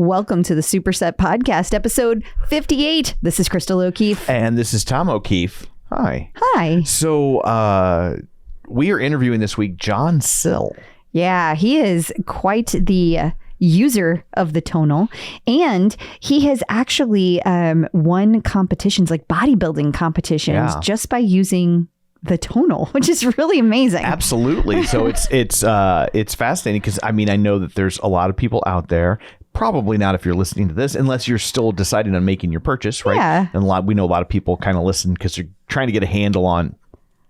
Welcome to the Superset Podcast, episode 58. This is Crystal O'Keefe. And this is Tom O'Keefe. Hi. Hi. So we are interviewing this week John Sills. Yeah, he is quite the user of the tonal, and he has actually won competitions, like bodybuilding competitions, just by using the tonal, which is really amazing. Absolutely. So it's fascinating because I know that there's a lot of people out there. Probably not if you're listening to this, unless you're still deciding on making your purchase, right? Yeah. And we know a lot of people kind of listen because they're trying to get a handle on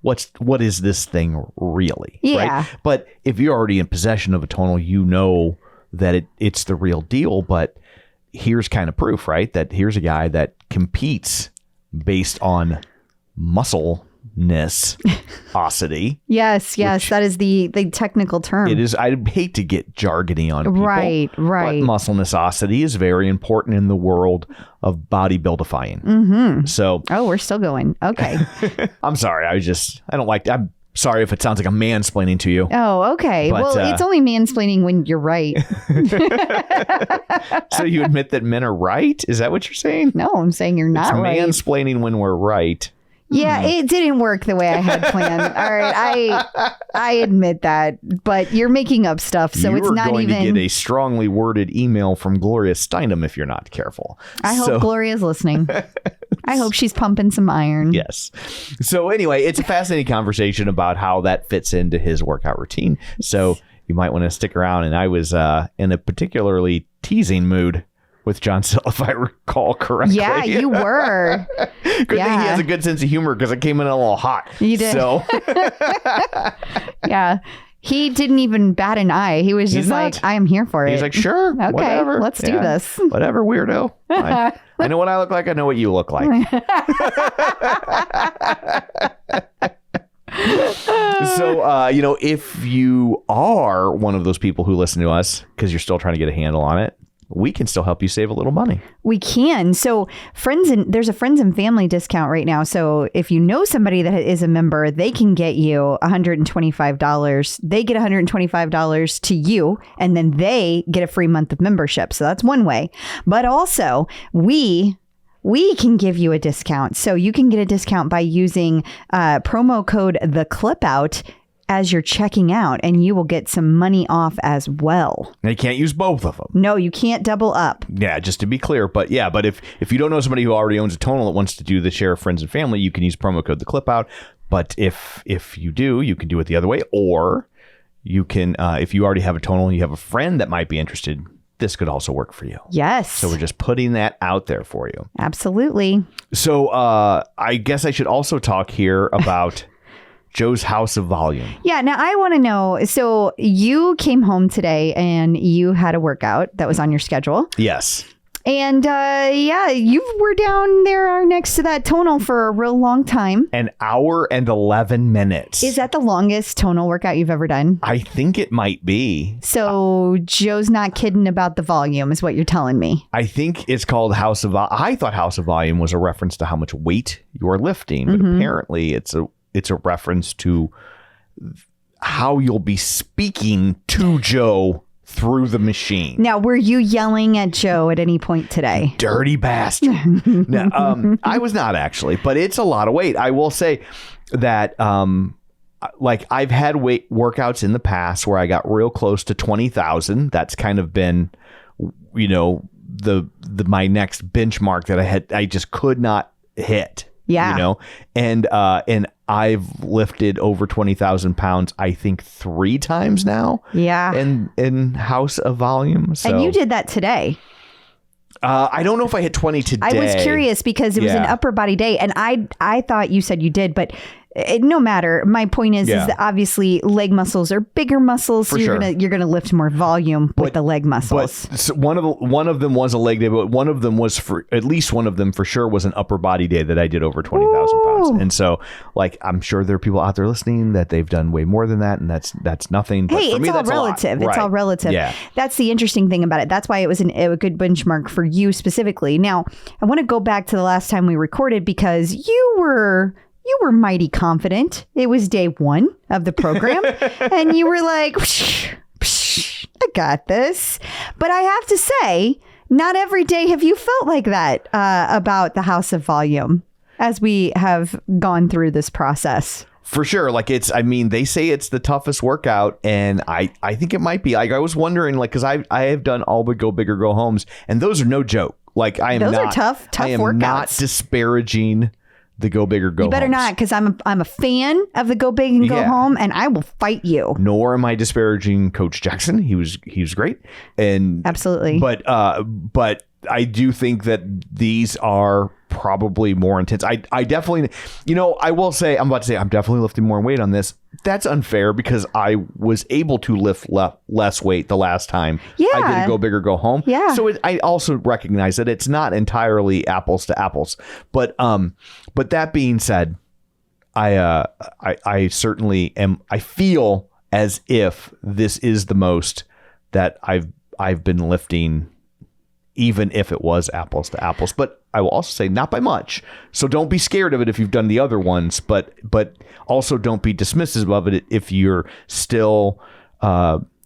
what is this thing really, right? But if you're already in possession of a tonal, you know that it's the real deal. But here's kind of proof, right? That here's a guy that competes based on muscle osity. Yes, that is the technical term. It is. I hate to get jargony on people. Right. But muscle-osity is very important in the world of bodybuildifying. Mm-hmm. So. Oh, we're still going. Okay. I'm sorry. I'm sorry if it sounds like I'm mansplaining to you. Oh, okay. But, well, it's only mansplaining when you're right. So you admit that men are right? Is that what you're saying? No, I'm saying you're not right. Mansplaining when we're right. Yeah, it didn't work the way I had planned. All right, I admit that, but you're making up stuff, so it's not even. You're going to get a strongly worded email from Gloria Steinem if you're not careful. I hope Gloria's listening. I hope she's pumping some iron. Yes. So anyway, it's a fascinating conversation about how that fits into his workout routine. So you might want to stick around. And I was in a particularly teasing mood with John Sills, if I recall correctly. Yeah, you were. Good thing he has a good sense of humor because I came in a little hot. You did. So. Yeah. He didn't even bat an eye. He was just like, I am here for it. He's like, sure, okay, whatever. Let's do this. Whatever, weirdo. I know what I look like. I know what you look like. So, if you are one of those people who listen to us because you're still trying to get a handle on it, we can still help you save a little money. We can. So there's a friends and family discount right now. So if you know somebody that is a member, they can get you $125. They get $125 to you, and then they get a free month of membership. So that's one way. But also we can give you a discount. So you can get a discount by using promo code TheClipOut as you're checking out, and you will get some money off as well. And you can't use both of them. No, you can't double up. Yeah, just to be clear. But if you don't know somebody who already owns a tonal that wants to do the share of friends and family, you can use promo code TheClipOut. But if you do, you can do it the other way. Or you can, if you already have a tonal and you have a friend that might be interested, this could also work for you. Yes. So we're just putting that out there for you. Absolutely. So I guess I should also talk here about Joe's House of Volume. Yeah. Now I want to know. So you came home today and you had a workout that was on your schedule. Yes. And you were down there next to that tonal for a real long time. An hour and 11 minutes. Is that the longest tonal workout you've ever done? I think it might be. So Joe's not kidding about the volume is what you're telling me. I think it's called House of Volume. I thought House of Volume was a reference to how much weight you're lifting, but apparently it's a reference to how you'll be speaking to Joe through the machine. Now, were you yelling at Joe at any point today? Dirty bastard. No, I was not actually, but it's a lot of weight. I will say that I've had weight workouts in the past where I got real close to 20,000. That's kind of been, my next benchmark that I just could not hit. Yeah. And I've lifted over 20,000 pounds, I think 3 times now. Yeah. In House of Volume. So. And you did that today. I don't know if I hit 20 today. I was curious because it was an upper body day, and I thought you said you did, but no matter. My point is that obviously leg muscles are bigger muscles, so you're gonna lift more volume with the leg muscles. But so one of them was a leg day, but one of them was at least one of them for sure was an upper body day that I did over 20,000 pounds. And so, I'm sure there are people out there listening that they've done way more than that, and that's nothing. But hey, for me, all relative. It's all relative. Yeah. That's the interesting thing about it. That's why it was a good benchmark for you specifically. Now, I want to go back to the last time we recorded because you were mighty confident. It was day 1 of the program. And you were like, I got this. But I have to say not every day have you felt like that about the House of Volume as we have gone through this process. For sure. Like they say it's the toughest workout, and I think it might be. Like, I was wondering, like, because I have done all but Go Big or Go Homes, and those are no joke. Like, those are tough I am workouts. Not disparaging the Go Big or Go Home. You better not, because I'm a fan of the Go Big and Go Home, and I will fight you. Nor am I disparaging Coach Jackson. He was great, and absolutely. But I do think that these are probably more intense. I definitely, I will say, I'm definitely lifting more weight on this. That's unfair because I was able to lift less weight the last time I did a Go Big or Go Home. Yeah. So I also recognize that it's not entirely apples to apples. But that being said, I certainly am. I feel as if this is the most that I've been lifting, even if it was apples to apples. But I will also say not by much. So don't be scared of it if you've done the other ones, but also don't be dismissive of it if you're still,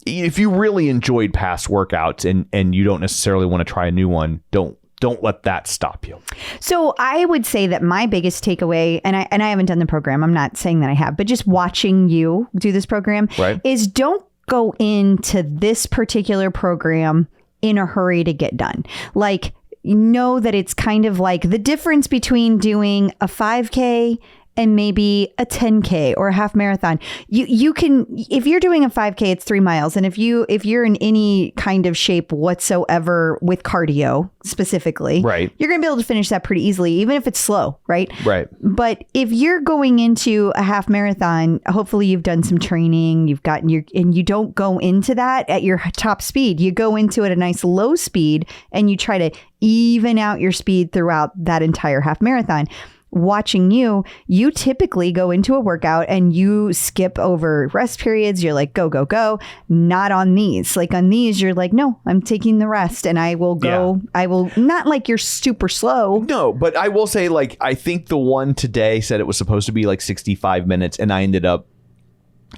if you really enjoyed past workouts and you don't necessarily want to try a new one, don't let that stop you. So I would say that my biggest takeaway, and I haven't done the program, I'm not saying that I have, but just watching you do this program, right, is don't go into this particular program in a hurry to get done. Like, know that it's kind of like the difference between doing a 5K and maybe a 10K or a half marathon. You can, if you're doing a 5K, it's 3 miles. And if you're in any kind of shape whatsoever with cardio specifically, right, you're going to be able to finish that pretty easily, even if it's slow, right? Right. But if you're going into a half marathon, hopefully you've done some training, you've gotten and you don't go into that at your top speed. You go into it at a nice low speed and you try to even out your speed throughout that entire half marathon. Watching you typically go into a workout and you skip over rest periods. You're like, go, go, go. Not on these. Like on these, you're like, no, I'm taking the rest and I will go. Yeah. I will, not like you're super slow. No, but I will say, like, I think the one today said it was supposed to be like 65 minutes and I ended up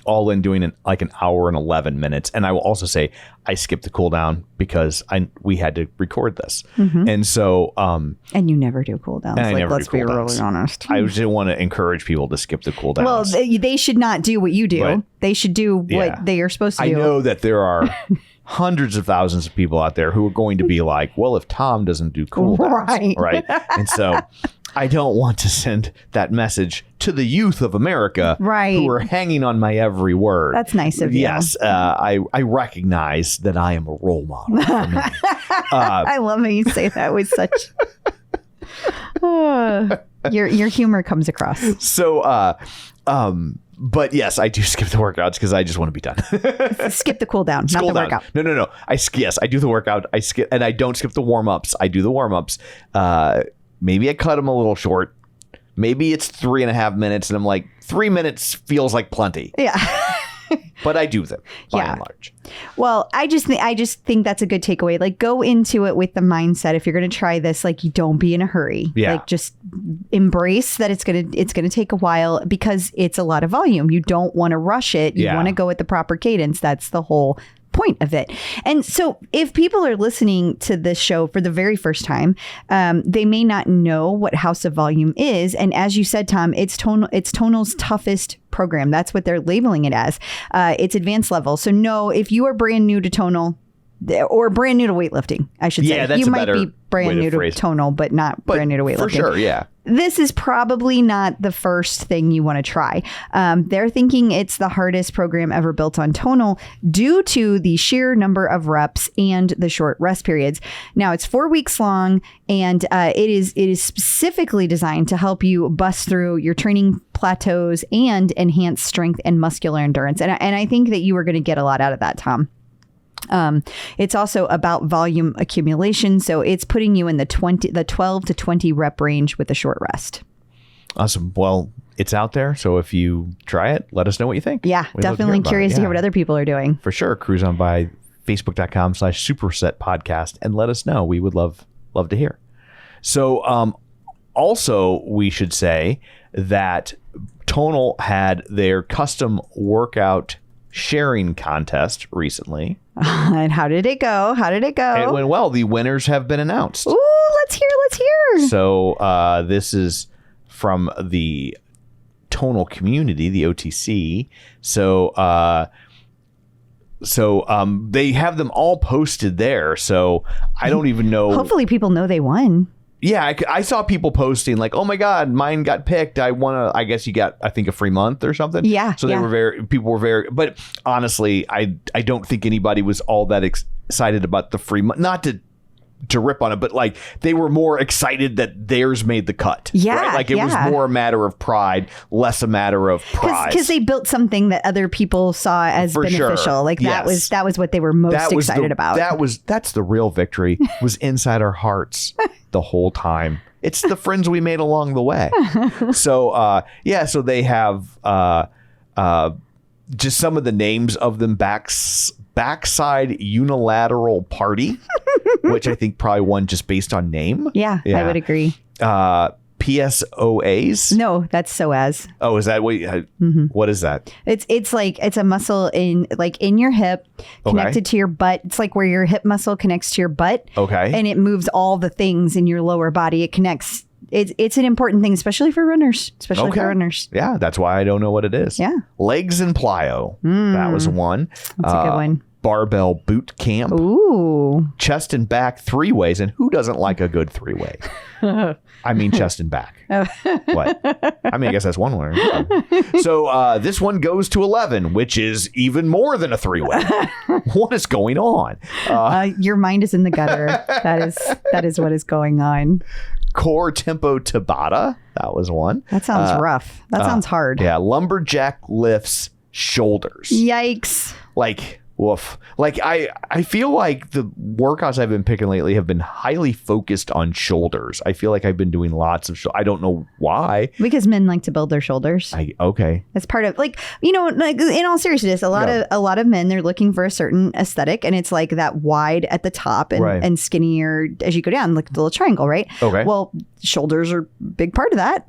all in doing an hour and 11 minutes. And I will also say I skipped the cool down because we had to record this. Mm-hmm. And so, and you never do cool downs. Like, let's be really honest. I just want to encourage people to skip the cool downs. Well, they should not do what you do. But, they should do what they are supposed to do. I know that there are hundreds of thousands of people out there who are going to be like, well, if Tom doesn't do cool downs, right? And so I don't want to send that message to the youth of America, right, who are hanging on my every word. That's nice of you. Yes, I recognize that I am a role model for me. I love how you say that with such... your humor comes across. So, but yes, I do skip the workouts because I just want to be done. Skip the cool down, not the workout. No. Yes, I do the workout. I skip, and I don't skip the warm ups. I do the warm ups. Maybe I cut them a little short. Maybe it's 3.5 minutes, and I'm like, 3 minutes feels like plenty. Yeah. But I do them by and large. Well, I just think that's a good takeaway. Like, go into it with the mindset, if you're going to try this, like, you don't be in a hurry. Yeah. Like, just embrace that it's going to take a while because it's a lot of volume. You don't want to rush it. You want to go at the proper cadence. That's the whole point of it. And so if people are listening to this show for the very first time, they may not know what House of Volume is. And as you said, Tom, it's Tonal's toughest program. That's what they're labeling it as. It's advanced level. So no, if you are brand new to Tonal, or brand new to weightlifting, I should say. That's you might be brand new to Tonal, but not brand new to weightlifting. For sure, yeah. This is probably not the first thing you want to try. They're thinking it's the hardest program ever built on Tonal due to the sheer number of reps and the short rest periods. Now, it's 4 weeks long, and it is specifically designed to help you bust through your training plateaus and enhance strength and muscular endurance. And I think that you are going to get a lot out of that, Tom. It's also about volume accumulation. So it's putting you in the 12 to 20 rep range with a short rest. Awesome. Well, it's out there. So if you try it, let us know what you think. Yeah, definitely curious to hear what other people are doing. For sure. Cruise on by Facebook.com/Superset Podcast and let us know. We would love to hear. So also, we should say that Tonal had their custom workout sharing contest recently. And how did it go? It went well. The winners have been announced. Ooh, let's hear. So this is from the tonal community, the OTC. So they have them all posted there. So I don't even know. Hopefully people know they won. Yeah, I saw people posting like, "Oh my God, mine got picked. I guess you got, I think, a free month or something." Yeah. So people were very, but honestly, I don't think anybody was all that excited about the free month. Not to rip on it, but like they were more excited that theirs made the cut. Yeah. Right? Like it was more a matter of pride, less a matter of prize. Because they built something that other people saw as beneficial. Sure. Like that was what they were most excited about. That's the real victory, was inside our hearts the whole time. It's the friends we made along the way. So so they have just some of the names of them. Backside Unilateral Party, which I think probably won just based on name. Yeah, I would agree. PSOAs? No, that's psoas. Oh, is that what is that? It's like it's a muscle in your hip connected to your butt. It's like where your hip muscle connects to your butt. Okay. And it moves all the things in your lower body. It connects. It's an important thing, especially for runners. Yeah, that's why I don't know what it is. Yeah. Legs and plyo. That was one. That's a good one. Barbell boot camp. Ooh. Chest and back 3-ways. And who doesn't like a good 3-way? I mean, chest and back. What? I mean, I guess that's one winner. So this one goes to 11, which is even more than a 3-way. What is going on? Your mind is in the gutter. That is what is going on. Core tempo Tabata. That was one. That sounds rough. That sounds hard. Yeah. Lumberjack lifts shoulders. Yikes. Like, woof. Like I feel like the workouts I've been picking lately have been highly focused on shoulders. I feel like I've been doing lots of I don't know why. Because men like to build their shoulders. Okay. It's part of like in all seriousness, a lot of men, they're looking for a certain aesthetic, and it's like that wide at the top and skinnier as you go down, like the little triangle, right? Okay. Well, shoulders are a big part of that.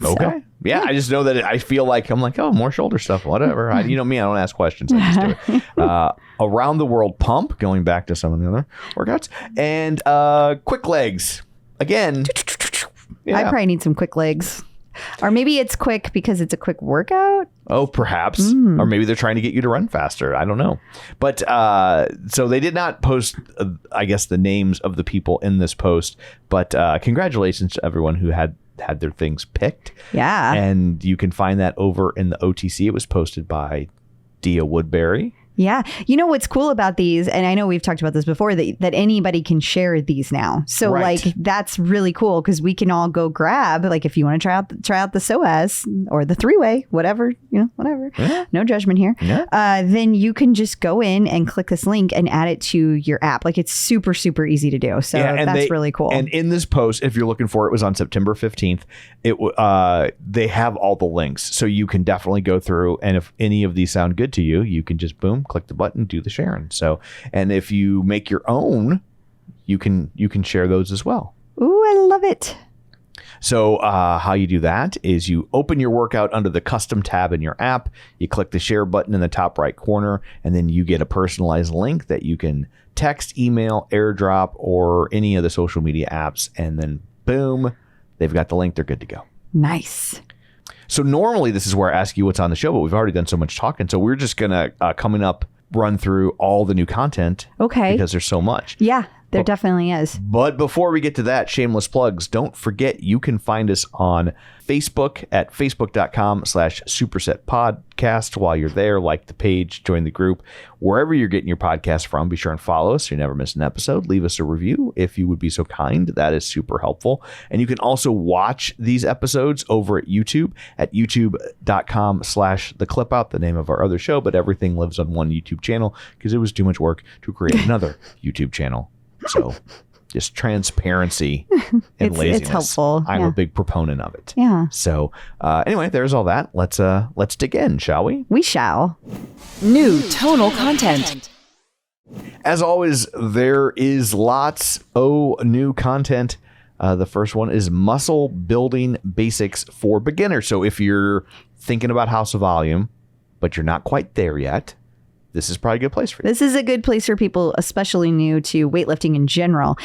Okay. Yeah, I just know that I feel like I'm like, oh, more shoulder stuff, whatever. Me, I don't ask questions. I just do it. Around the world pump, going back to some of the other workouts, and quick legs again. Yeah. I probably need some quick legs, or maybe it's quick because it's a quick workout. Oh, perhaps, or maybe they're trying to get you to run faster. I don't know, but so they did not post, I guess, the names of the people in this post. But congratulations to everyone who had their things picked. Yeah. And you can find that over in the OTC. It was posted by Dia Woodbury. Yeah. You know what's cool about these, and I know we've talked about this before, that anybody can share these now. So like that's really cool because we can all go grab, like if you want to try out the psoas or the 3-way, whatever, whatever. Yeah. No judgment here. Yeah. Then you can just go in and click this link and add it to your app. Like it's super, super easy to do. So that's really cool. And in this post, if you're looking for it, was on September 15th. They have all the links. So you can definitely go through, and if any of these sound good to you, you can just boom, click the button, do the sharing. So, and if you make your own, you can share those as well. Ooh, I love it. So how you do that is you open your workout under the custom tab in your app. You click the share button in the top right corner, and then you get a personalized link that you can text, email, airdrop, or any of the social media apps. And then boom, they've got the link. They're good to go. Nice. So normally this is where I ask you what's on the show, but we've already done so much talking. So we're just going to, coming up, run through all the new content. Okay. Because there's so much. Yeah, there definitely is. But before we get to that, shameless plugs, don't forget you can find us on Facebook at facebook.com/supersetpodcast. While you're there, like the page, join the group. Wherever you're getting your podcast from, be sure and follow us so you never miss an episode. Leave us a review if you would be so kind. That is super helpful. And you can also watch these episodes over at YouTube at youtube.com/theclipout, the name of our other show. But everything lives on one YouTube channel because it was too much work to create another YouTube channel. So just transparency and laziness. It's helpful. I'm a big proponent of it. Yeah. So anyway, there's all that. Let's dig in, shall we? We shall. New tonal content. As always, there is lots of new content. The first one is muscle building basics for beginners. So if you're thinking about House of Volume, but you're not quite there yet, this is probably a good place for you. This is a good place for people, especially new to weightlifting in general.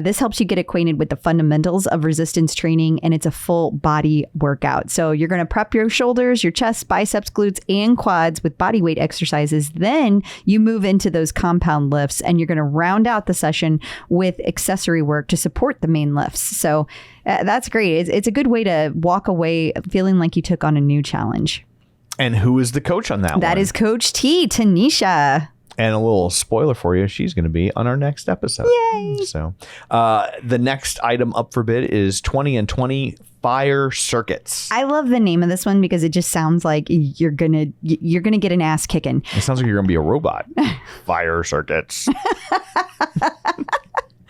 This helps you get acquainted with the fundamentals of resistance training, and it's a full body workout. So you're going to prep your shoulders, your chest, biceps, glutes, and quads with body weight exercises. Then you move into those compound lifts, and you're going to round out the session with accessory work to support the main lifts. So that's great. It's a good way to walk away feeling like you took on a new challenge. And who is the coach on that one? That is Coach T, Tanisha. And a little spoiler for you, she's going to be on our next episode. Yay. So the next item up for bid is 20 and 20 fire circuits. I love the name of this one because it just sounds like you're gonna get an ass kicking. It sounds like you're going to be a robot. Fire circuits.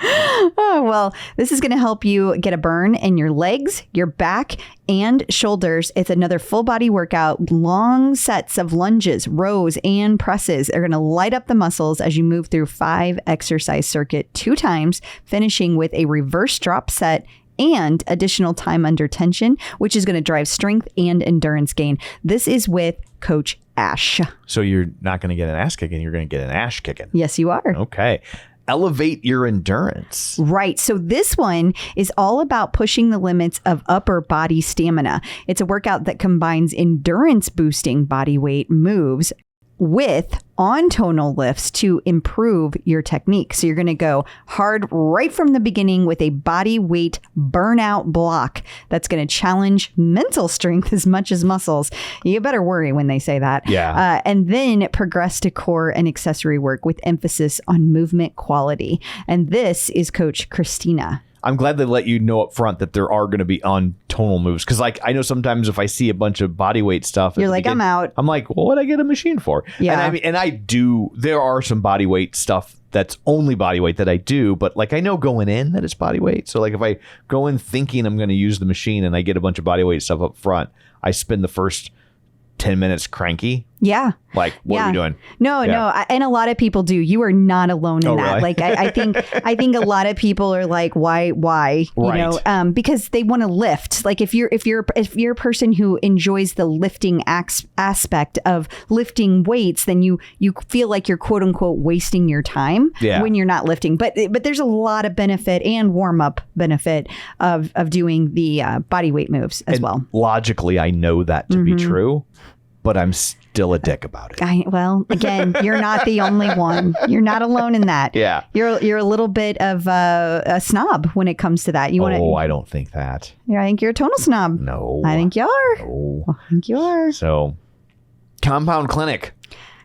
Oh, well, this is going to help you get a burn in your legs, your back, and shoulders. It's another full body workout, long sets of lunges, rows, and presses. They're going to light up the muscles as you move through 5 exercise circuit 2 times, finishing with a reverse drop set and additional time under tension, which is going to drive strength and endurance gain. This is with Coach Ash. So you're not going to get an ass kicking, you're going to get an ash kicking. Yes, you are. Okay. Elevate your endurance. Right. So this one is all about pushing the limits of upper body stamina. It's a workout that combines endurance boosting body weight moves with on-tonal lifts to improve your technique. So you're going to go hard right from the beginning with a body weight burnout block that's going to challenge mental strength as much as muscles. You better worry when they say that. Yeah. And then progress to core and accessory work with emphasis on movement quality. And this is Coach Christina. I'm glad they let you know up front that there are going to be on tonal moves. Because like I know sometimes if I see a bunch of body weight stuff, you're like, I'm out. I'm like, well, what'd I get a machine for? Yeah. And I do. There are some body weight stuff that's only body weight that I do. But like I know going in that it's body weight. So like if I go in thinking I'm going to use the machine and I get a bunch of body weight stuff up front, I spend the first 10 minutes cranky. Yeah. Like, what are we doing? No. And a lot of people do. You are not alone in that. Really? Like, I think a lot of people are like, why, right. you know, because they want to lift. Like if you're a person who enjoys the lifting aspect of lifting weights, then you feel like you're quote unquote wasting your time when you're not lifting. But there's a lot of benefit and warm up benefit of doing the body weight moves as well. Logically, I know that to be true, but I'm still a dick about it. Well, again, you're not the only one. You're not alone in that. Yeah. You're a little bit of a snob when it comes to that. I don't think that. Yeah, I think you're a tonal snob. No. I think you are. No. I think you are. So, compound clinic,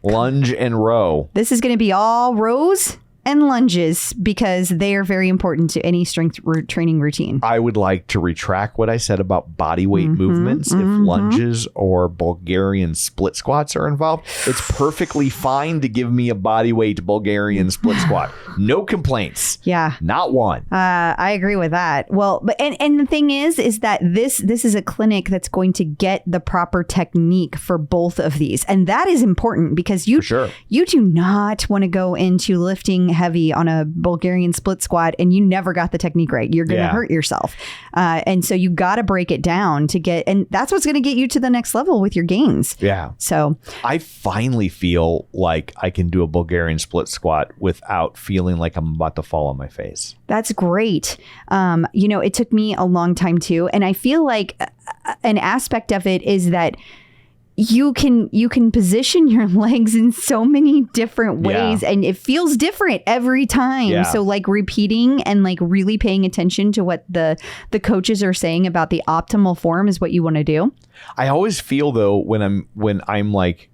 lunge and row. This is going to be all rows and lunges because they are very important to any strength training routine. I would like to retract what I said about body weight movements. If lunges or Bulgarian split squats are involved, it's perfectly fine to give me a body weight Bulgarian split squat. No complaints. Yeah. Not one. I agree with that. Well, but and the thing is that this is a clinic that's going to get the proper technique for both of these. And that is important because you do not want to go into lifting heavy on a Bulgarian split squat and you never got the technique right. You're going to hurt yourself. And so you got to break it down to get, and that's what's going to get you to the next level with your gains. Yeah. So I finally feel like I can do a Bulgarian split squat without feeling like I'm about to fall on my face. That's great. It took me a long time too. And I feel like an aspect of it is that you can position your legs in so many different ways and it feels different every time. Yeah. So like repeating and like really paying attention to what the coaches are saying about the optimal form is what you want to do. I always feel though when I'm like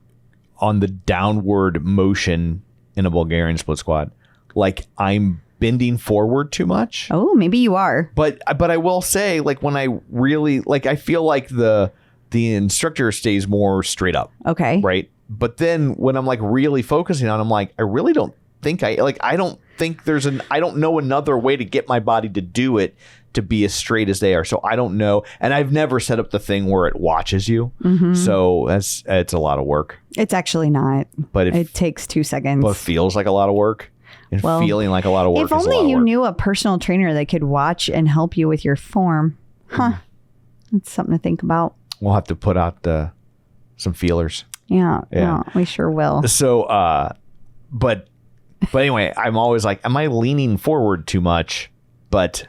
on the downward motion in a Bulgarian split squat, like I'm bending forward too much. Oh, maybe you are. But I will say like when I really like I feel like the instructor stays more straight up. Okay. Right. But then when I'm like really focusing on, I'm like, I really don't think I don't know another way to get my body to do it to be as straight as they are. So I don't know. And I've never set up the thing where it watches you. Mm-hmm. So it's a lot of work. It's actually not. But it takes 2 seconds. But it feels like a lot of work. And feeling like a lot of work. If only you knew a personal trainer that could watch and help you with your form. Huh. That's something to think about. We'll have to put out some feelers. Yeah, we sure will. So, but anyway, I'm always like, am I leaning forward too much? But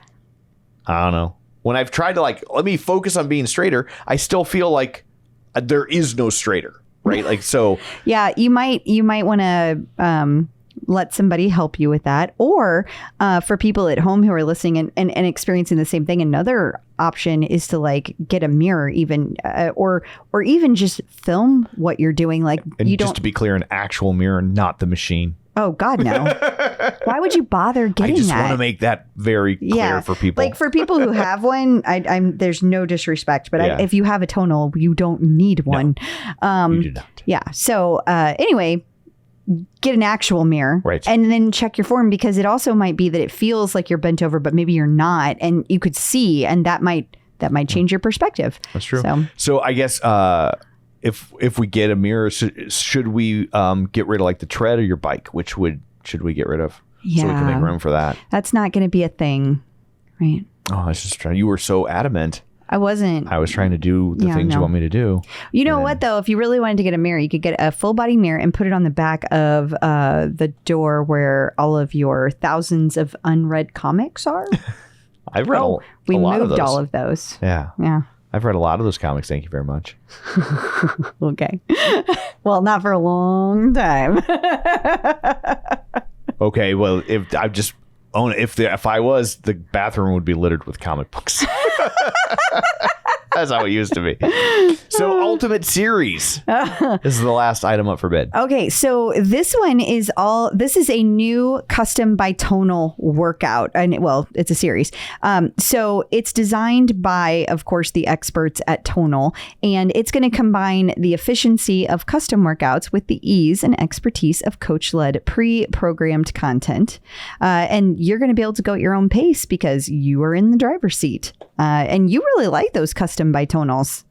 I don't know. When I've tried to let me focus on being straighter, I still feel like there is no straighter, right? Like, so. Yeah, you might want to let somebody help you with that. Or for people at home who are listening and experiencing the same thing, another option is to get a mirror even or even just film what you're doing. Just to be clear, an actual mirror, not the machine. Oh, God, no. Why would you bother getting that? I just want to make that very clear for people. For people who have one, there's no disrespect, but if you have a tonal, you don't need one. No, you do not. Yeah. So anyway, get an actual mirror. Right. And then check your form, because it also might be that it feels like you're bent over, but maybe you're not. And you could see, and that might change your perspective. That's true. So I guess if we get a mirror, should we get rid of the tread or your bike? Which should we get rid of? Yeah. So we can make room for that. That's not going to be a thing, right? Oh, I was just trying. You were so adamant. I wasn't. I was trying to do the things you want me to do. You know what, though? If you really wanted to get a mirror, you could get a full body mirror and put it on the back of the door where all of your thousands of unread comics are. I've read we a lot moved of those. all of those. Yeah. I've read a lot of those comics. Thank you very much. Okay. Well, not for a long time. Okay. Well, if I just own it, if I was, the bathroom would be littered with comic books. That's how it used to be. So Ultimate Series is the last item up for bid. Okay, so this one is this is a new custom By Tonal workout. And it's a series. So it's designed by, of course, the experts at Tonal. And it's going to combine the efficiency of custom workouts with the ease and expertise of coach-led pre-programmed content. And you're going to be able to go at your own pace because you are in the driver's seat. And you really like those custom By Tonals.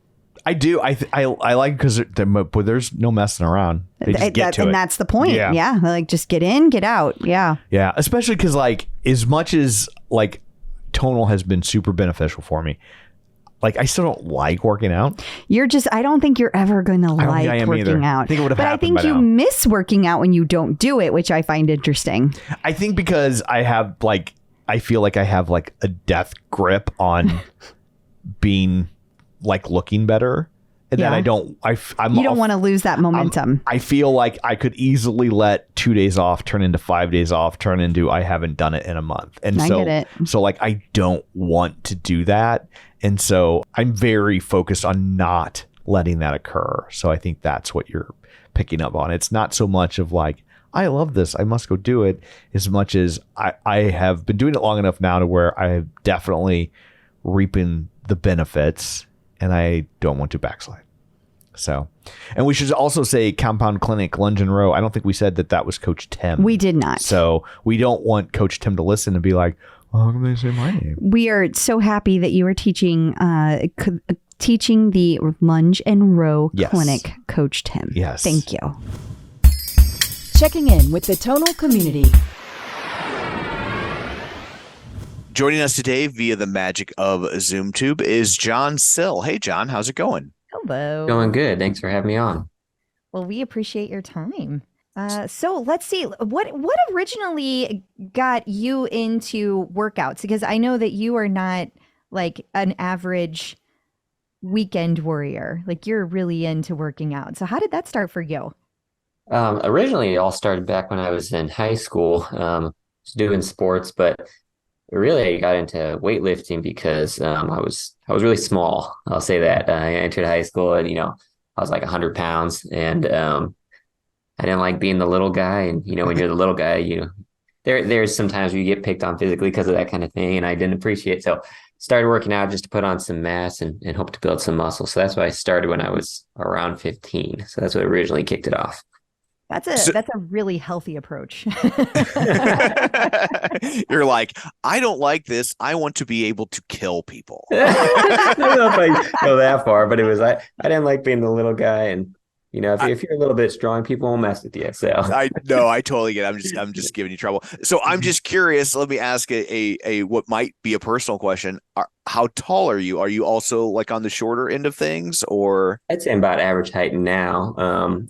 I do. I like because there's no messing around. They just get to it. And that's the point. Yeah. Just get in, get out. Yeah. Yeah. Especially because as much as Tonal has been super beneficial for me, I still don't like working out. I don't think you're ever going to like working out. I think it would have happened But I think you miss working out when you don't do it, which I find interesting. I think because I have I feel like I have a death grip on being looking better, and that I don't. You don't want to lose that momentum. I feel like I could easily let 2 days off turn into 5 days off, turn into I haven't done it in a month, and I get it. So I don't want to do that, and so I'm very focused on not letting that occur. So I think that's what you're picking up on. It's not so much of I love this, I must go do it, as much as I have been doing it long enough now to where I have definitely reaping the benefits, and I don't want to backslide. So, and we should also say Compound Clinic, Lunge and Row. I don't think we said that was Coach Tim. We did not. So we don't want Coach Tim to listen and be like, oh, how come they say my name? We are so happy that you are teaching the Lunge and Row Clinic, Coach Tim. Yes. Thank you. Checking in with the Tonal community. Joining us today via the magic of ZoomTube is John Sill. Hey, John, how's it going? Hello. Going good. Thanks for having me on. Well, we appreciate your time. So let's see, what originally got you into workouts? Because I know that you are not an average weekend warrior. You're really into working out. So how did that start for you? Originally, it all started back when I was in high school, doing sports, but really I got into weightlifting because I was really small. I'll say that. I entered high school and, I was 100 pounds, and I didn't like being the little guy. And, when you're the little guy, there's sometimes you get picked on physically because of that kind of thing, and I didn't appreciate it. So started working out just to put on some mass and hope to build some muscle. So that's why I started when I was around 15. So that's what originally kicked it off. That's a really healthy approach. You're like, I don't like this. I want to be able to kill people. I don't know if I go that far, but it was I didn't like being the little guy, and if you're a little bit strong, people won't mess with you. So I know, I totally get it. I'm just giving you trouble. So I'm just curious. Let me ask a what might be a personal question. How tall are you? Are you also like on the shorter end of things, or? I'd say I'm about average height now.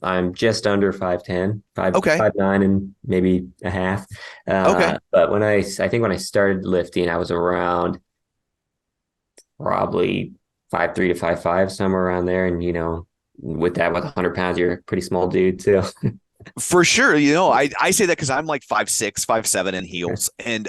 I'm just under 5'10", Okay. 5'9", and maybe a half. Okay. But I think when I started lifting, I was around probably 5'3" to 5'5", somewhere around there. And, with 100 pounds, you're a pretty small dude too. For sure. I say that because I'm like 5'6", 5'7" in heels. And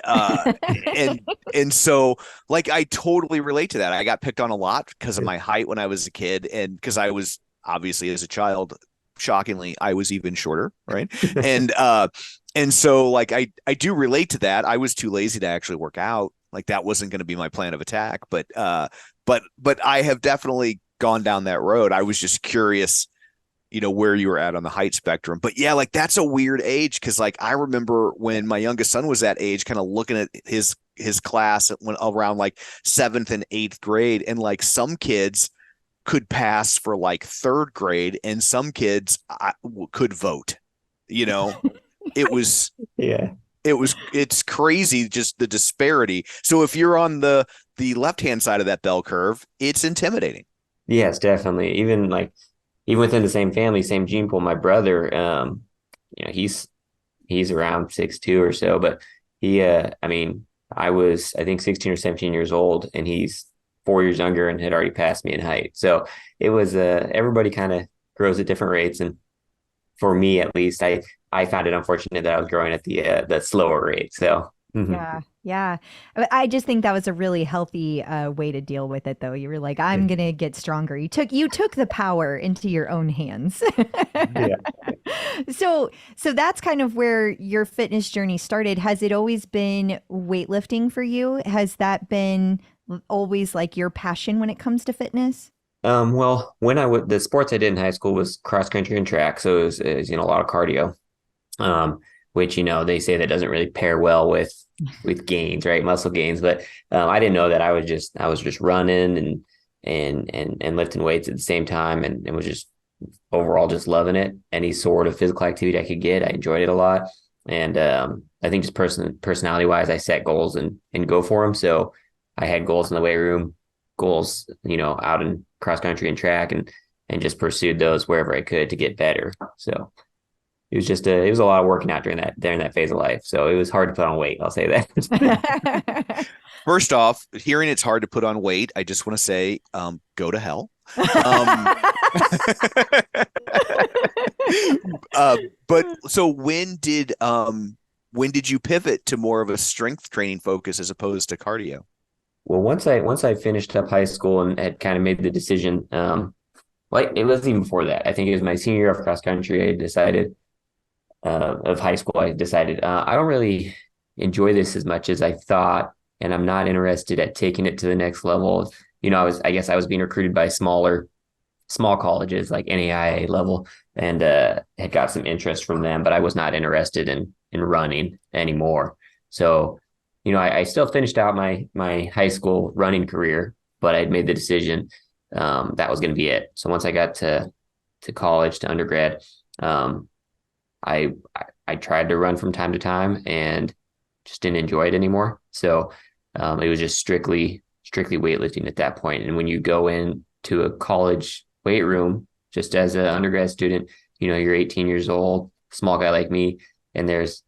and so like I totally relate to that. I got picked on a lot because of my height when I was a kid, and because I was obviously as a child, shockingly, I was even shorter, right? And so like I do relate to that. I was too lazy to actually work out. Like that wasn't going to be my plan of attack, but I have definitely gone down that road. I was just curious, where you were at on the height spectrum. But yeah, like that's a weird age, because like I remember when my youngest son was that age, kind of looking at his class when around like 7th and 8th grade, and like some kids could pass for like 3rd grade, and some kids could vote. It was it's crazy, just the disparity. So if you're on the left-hand side of that bell curve, it's intimidating. Yes, definitely. Even within the same family, same gene pool, my brother, he's around 6'2" or so, but I was, I think 16 or 17 years old, and he's 4 years younger and had already passed me in height. So it was, everybody kind of grows at different rates. And for me, at least, I found it unfortunate that I was growing at the slower rate. So Yeah. I just think that was a really healthy way to deal with it, though. You were like, I'm going to get stronger. You took the power into your own hands. Yeah. So that's kind of where your fitness journey started. Has it always been weightlifting for you? Has that been always like your passion when it comes to fitness? Well, the sports I did in high school was cross country and track. So it was a lot of cardio, which, they say that doesn't really pair well with gains, right? Muscle gains. But I didn't know that I was just running and lifting weights at the same time, and was just overall just loving it. Any sort of physical activity I could get, I enjoyed it a lot. And I think just personality wise, I set goals and go for them. So I had goals in the weight room, goals, out in cross country and track, and just pursued those wherever I could to get better. So it was a lot of working out during that phase of life. So it was hard to put on weight. I'll say that. First off, hearing it's hard to put on weight, I just want to say, go to hell. But so when did you pivot to more of a strength training focus as opposed to cardio? Well, once I finished up high school and had kind of made the decision, it was even before that. I think it was my senior year of cross country. I decided of high school, I decided I don't really enjoy this as much as I thought, and I'm not interested at taking it to the next level. I guess I was being recruited by small colleges like NAIA level, and had got some interest from them, but I was not interested in running anymore. So, I still finished out my high school running career, but I'd made the decision that was going to be it. So once I got to college, to undergrad, I tried to run from time to time and just didn't enjoy it anymore. So it was just strictly weightlifting at that point. And when you go into a college weight room, just as an undergrad student, you're 18 years old, small guy like me, and there's,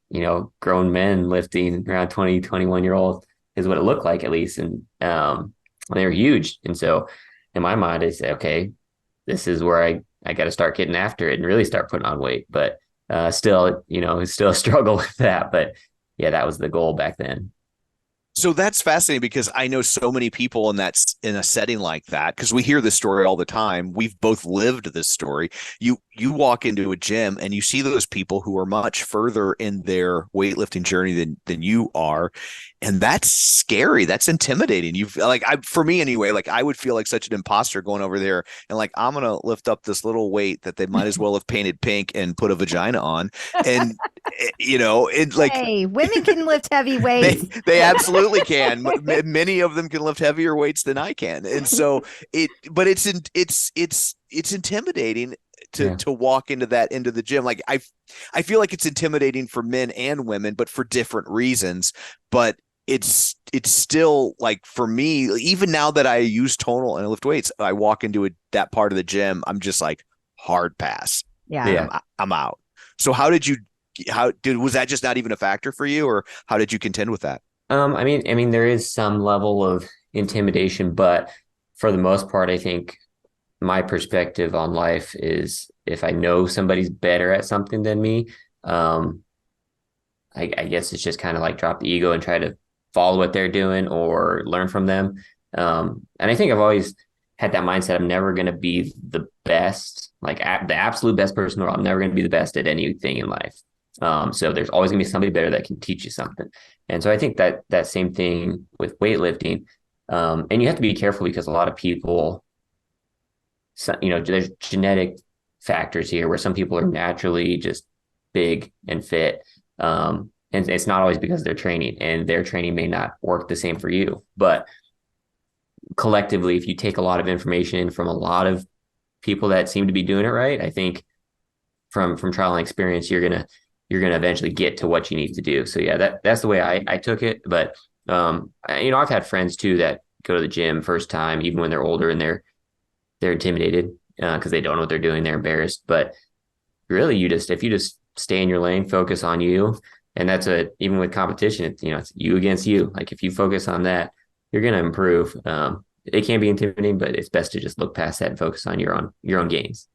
grown men lifting around 20, 21-year-old is what it looked like, at least. And they were huge. And so in my mind, I said, okay, this is where I got to start getting after it and really start putting on weight. But still, it's still a struggle with that. But yeah, that was the goal back then. So that's fascinating, because I know so many people in a setting like that, because we hear this story all the time. We've both lived this story. You walk into a gym and you see those people who are much further in their weightlifting journey than you are. And that's scary. That's intimidating. For me anyway, like I would feel like such an imposter going over there and like, I'm going to lift up this little weight that they might as well have painted pink and put a vagina on. And, hey, women can lift heavy weights. They absolutely can. Many of them can lift heavier weights than I can. And so it's intimidating. to walk into the gym. Like I feel like it's intimidating for men and women, but for different reasons. But it's still like, for me, even now that I use tonal and I lift weights, I walk into that part of the gym, I'm just like, hard pass. Yeah. I'm out. So was that just not even a factor for you, or how did you contend with that? I mean, there is some level of intimidation, but for the most part, I think my perspective on life is, if I know somebody's better at something than me, I guess it's just kind of like drop the ego and try to follow what they're doing or learn from them. And I think I've always had that mindset. I'm never going to be the best, like the absolute best person in the world. I'm never going to be the best at anything in life. So there's always going to be somebody better that can teach you something. And so I think that same thing with weightlifting. And you have to be careful, because a lot of people, there's genetic factors here where some people are naturally just big and fit. And it's not always because they're training, and their training may not work the same for you. But collectively, if you take a lot of information from a lot of people that seem to be doing it right, I think from trial and experience, you're gonna eventually get to what you need to do. So yeah, that's the way I took it. But I've had friends too that go to the gym first time, even when they're older, and they're intimidated because they don't know what they're doing. They're embarrassed. But really, if you just stay in your lane, focus on you, and even with competition, it's you against you. Like, if you focus on that, you're gonna improve. It can be intimidating, but it's best to just look past that and focus on your own gains.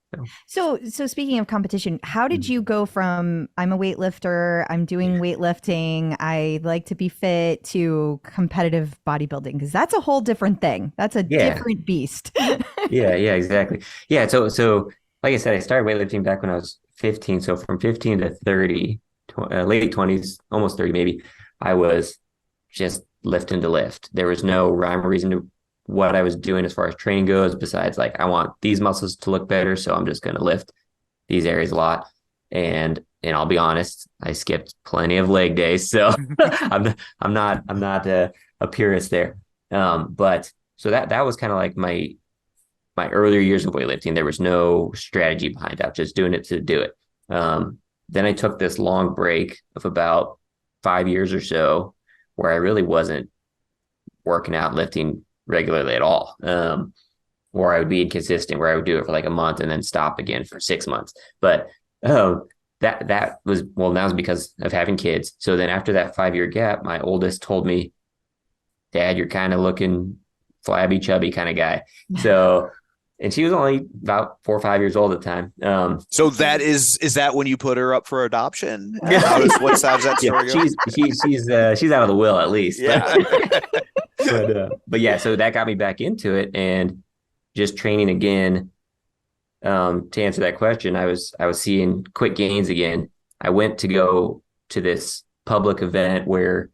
So speaking of competition, how did you go from I'm a weightlifter, I'm doing weightlifting, I like to be fit, to competitive bodybuilding? Because that's a whole different thing. That's a different beast. Yeah, exactly. Yeah. So like I said, I started weightlifting back when I was 15. So from 15 to 30, late 20s, almost 30 maybe, I was just lifting to lift. There was no rhyme or reason to what I was doing as far as training goes, besides like, I want these muscles to look better, so I'm just going to lift these areas a lot. And I'll be honest, I skipped plenty of leg days, so I'm not a purist there. But so that was kind of like my earlier years of weightlifting. There was no strategy behind it. I was just doing it to do it. Then I took this long break of about 5 years or so, where I really wasn't working out, lifting regularly at all, or I would be inconsistent, where I would do it for like a month and then stop again for 6 months. But that was because of having kids. So then after that 5-year gap, my oldest told me, "Dad, you're kind of looking flabby, chubby kind of guy." So, and she was only about 4 or 5 years old at the time. So that is that when you put her up for adoption? What size that story go? She's out of the will, at least. Yeah. But yeah, so that got me back into it, and just training again. To answer that question, I was seeing quick gains again. I went to go to this public event where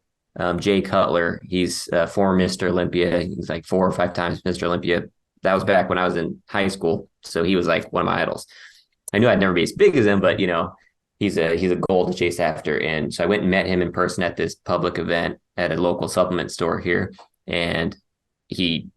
Jay Cutler, he's former Mr. Olympia. He's like 4 or 5 times Mr. Olympia. That was back when I was in high school, so he was like one of my idols. I knew I'd never be as big as him, but he's a goal to chase after. And so I went and met him in person at this public event at a local supplement store here. And he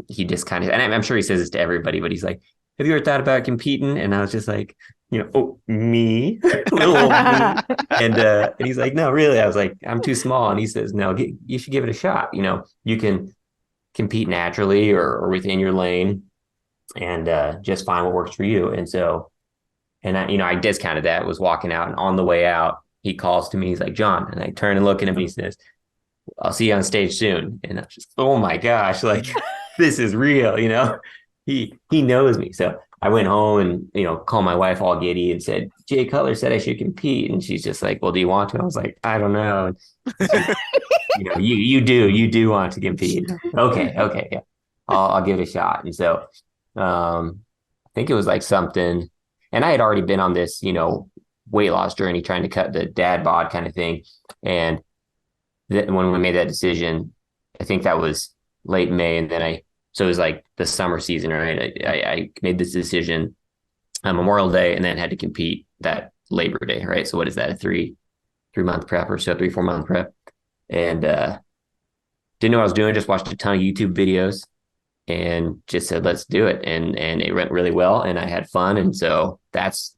just kind of, and I'm sure he says this to everybody, but he's like, "Have you ever thought about competing?" And I was just like, "Oh, me?" Little old me. And he's like, "No, really." I was like, "I'm too small." And he says, "No, you should give it a shot. You can compete naturally or within your lane, and just find what works for you." And so, and I discounted that, was walking out, and on the way out, he calls to me. He's like, "John," and I turn and look at him, and he says, "I'll see you on stage soon." And I'm just, oh my gosh, like, this is real, he knows me. So I went home and, called my wife all giddy and said, "Jay Cutler said I should compete." And she's just like, "Well, do you want to?" I was like, "I don't know." You do want to compete. Okay. Yeah. I'll give it a shot. And so, I think it was like something, and I had already been on this, weight loss journey, trying to cut the dad bod kind of thing. And when we made that decision, I think that was late May. And then so it was like the summer season, right? I made this decision on Memorial Day, and then had to compete that Labor Day, right? So what is that? A 3-month prep or so, 3-4 month prep. And didn't know what I was doing, just watched a ton of YouTube videos. and just said, let's do it. And it went really well and I had fun. And so that's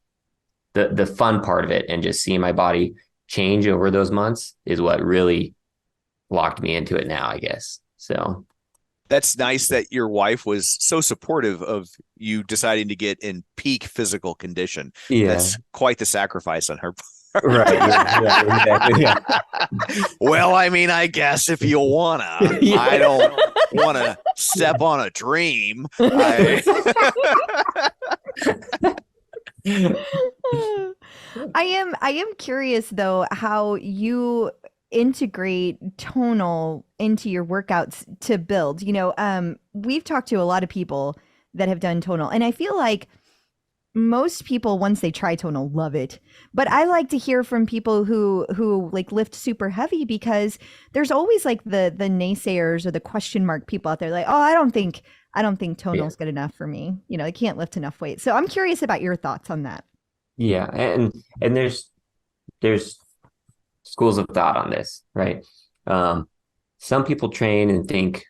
the fun part of it. And just seeing my body change over those months is what really locked me into it now, I guess. So that's nice that your wife was so supportive of you deciding to get in peak physical condition. Yeah. That's quite the sacrifice on her part. Right. Yeah, exactly. Yeah. Well, I mean, I guess if you wanna, Yeah. I don't want to step on a dream. I am curious though how you integrate tonal into your workouts to build. We've talked to a lot of people that have done tonal, and I feel like most people, once they try tonal, love it. But I like to hear from people who like lift super heavy, because there's always like the naysayers or the question mark people out there like, oh, I don't think tonal's good enough for me. I can't lift enough weight. So I'm curious about your thoughts on that. Yeah, and there's schools of thought on this, right? Some people train and think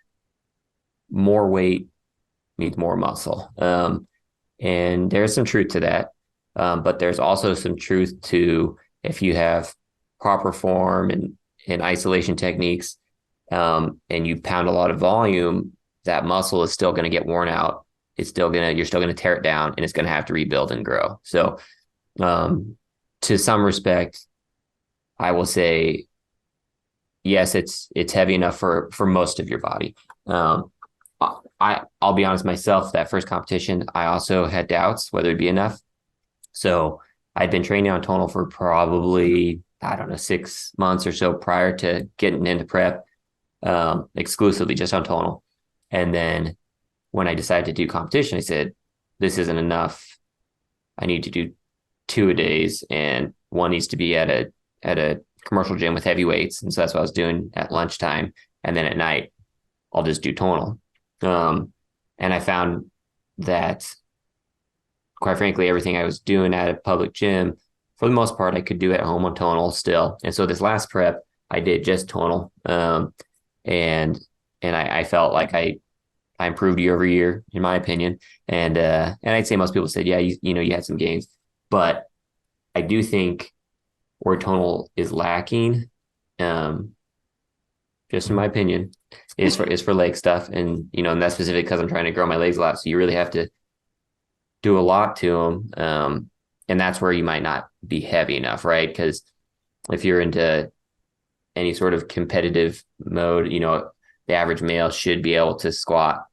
more weight means more muscle. And there's some truth to that. But there's also some truth to, if you have proper form and isolation techniques, and you pound a lot of volume, that muscle is still going to get worn out. You're still going to tear it down, and it's going to have to rebuild and grow. So, to some respect, I will say, yes, it's heavy enough for most of your body. I'll be honest myself, that first competition, I also had doubts whether it'd be enough. So I'd been training on tonal for probably, 6 months or so prior to getting into prep, exclusively just on tonal. And then when I decided to do competition, I said, this isn't enough. I need to do 2-a-days, and one needs to be at a commercial gym with heavy weights. And so that's what I was doing at lunchtime. And then at night, I'll just do tonal. And I found that, quite frankly, everything I was doing at a public gym, for the most part, I could do at home on tonal still. And so this last prep, I did just tonal. And I felt like I improved year over year, in my opinion. And I'd say most people said, yeah, you had some gains. But I do think where tonal is lacking, just in my opinion, is for leg stuff. And that's specific because I'm trying to grow my legs a lot. So you really have to do a lot to them. And that's where you might not be heavy enough, right? Because if you're into any sort of competitive mode, the average male should be able to squat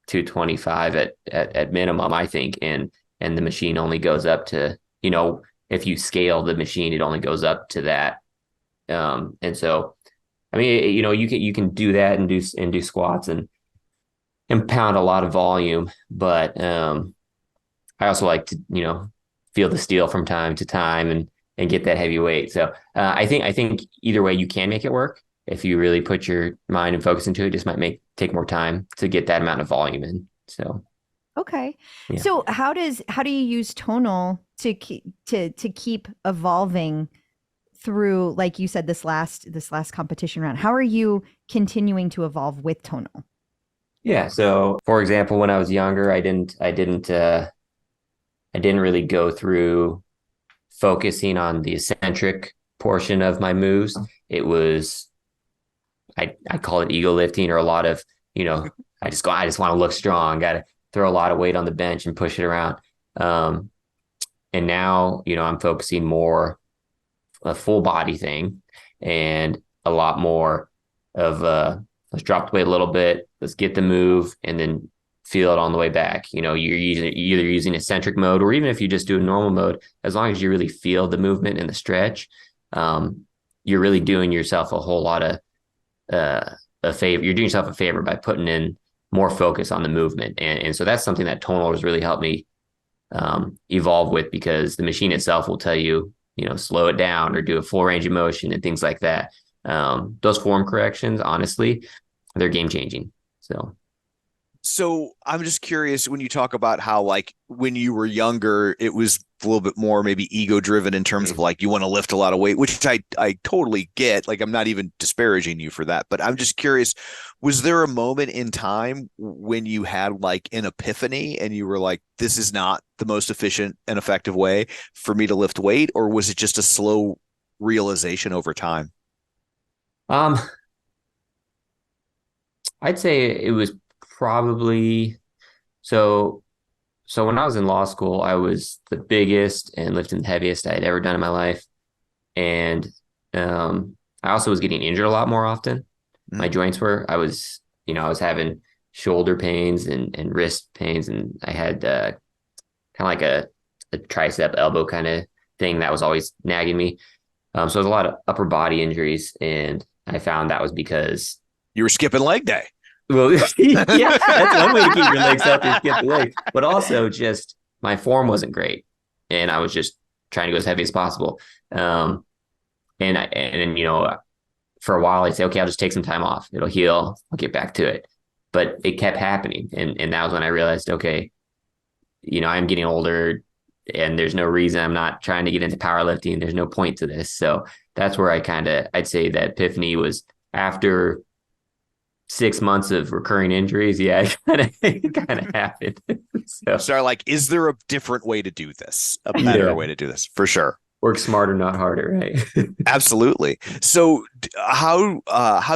225 at minimum, I think. And the machine only goes up to, if you scale the machine, it only goes up to that. And so, I mean, you can do that and do squats and pound a lot of volume, but I also like to, feel the steel from time to time and get that heavy weight. So I think either way you can make it work. If you really put your mind and focus into it, just might take more time to get that amount of volume in. So. Okay. Yeah. So how do you use tonal to keep evolving through, like you said, this last competition round? How are you continuing to evolve with tonal? Yeah. So for example, when I was younger, I didn't really go through focusing on the eccentric portion of my moves. It was, I call it ego lifting, or a lot of, I just want to look strong. Got to throw a lot of weight on the bench and push it around. And now, I'm focusing more a full body thing, and a lot more of let's drop the weight a little bit, let's get the move, and then feel it on the way back. You're either using eccentric mode, or even if you just do a normal mode, as long as you really feel the movement and the stretch, you're really doing yourself a whole lot of a favor. You're doing yourself a favor by putting in more focus on the movement. And so that's something that tonal has really helped me evolve with, because the machine itself will tell you, slow it down or do a full range of motion and things like that. Those form corrections, honestly, they're game changing. So I'm just curious, when you talk about how, like, when you were younger, it was a little bit more maybe ego driven in terms of like you want to lift a lot of weight, which I totally get. Like, I'm not even disparaging you for that, but I'm just curious, was there a moment in time when you had like an epiphany and you were like, this is not the most efficient and effective way for me to lift weight? Or was it just a slow realization over time? I'd say it was probably so when I was in law school, I was the biggest and lifting the heaviest I had ever done in my life. And I also was getting injured a lot more often. My joints were, I was having shoulder pains and wrist pains, and I had kind of like a tricep elbow kind of thing that was always nagging me. So it was a lot of upper body injuries, and I found that was because you were skipping leg day. Well, yeah, that's one way to keep your legs healthy, skip the legs. But also just my form wasn't great, and I was just trying to go as heavy as possible. And for a while I'd say, okay, I'll just take some time off. It'll heal. I'll get back to it. But it kept happening, and that was when I realized, okay, I'm getting older, and there's no reason I'm not trying to get into powerlifting. There's no point to this. So that's where I'd say that epiphany was after 6 months of recurring injuries. Yeah, it kind of happened. So like, is there a different way to do this? A better way to do this? For sure. Work smarter, not harder, right? Absolutely. So how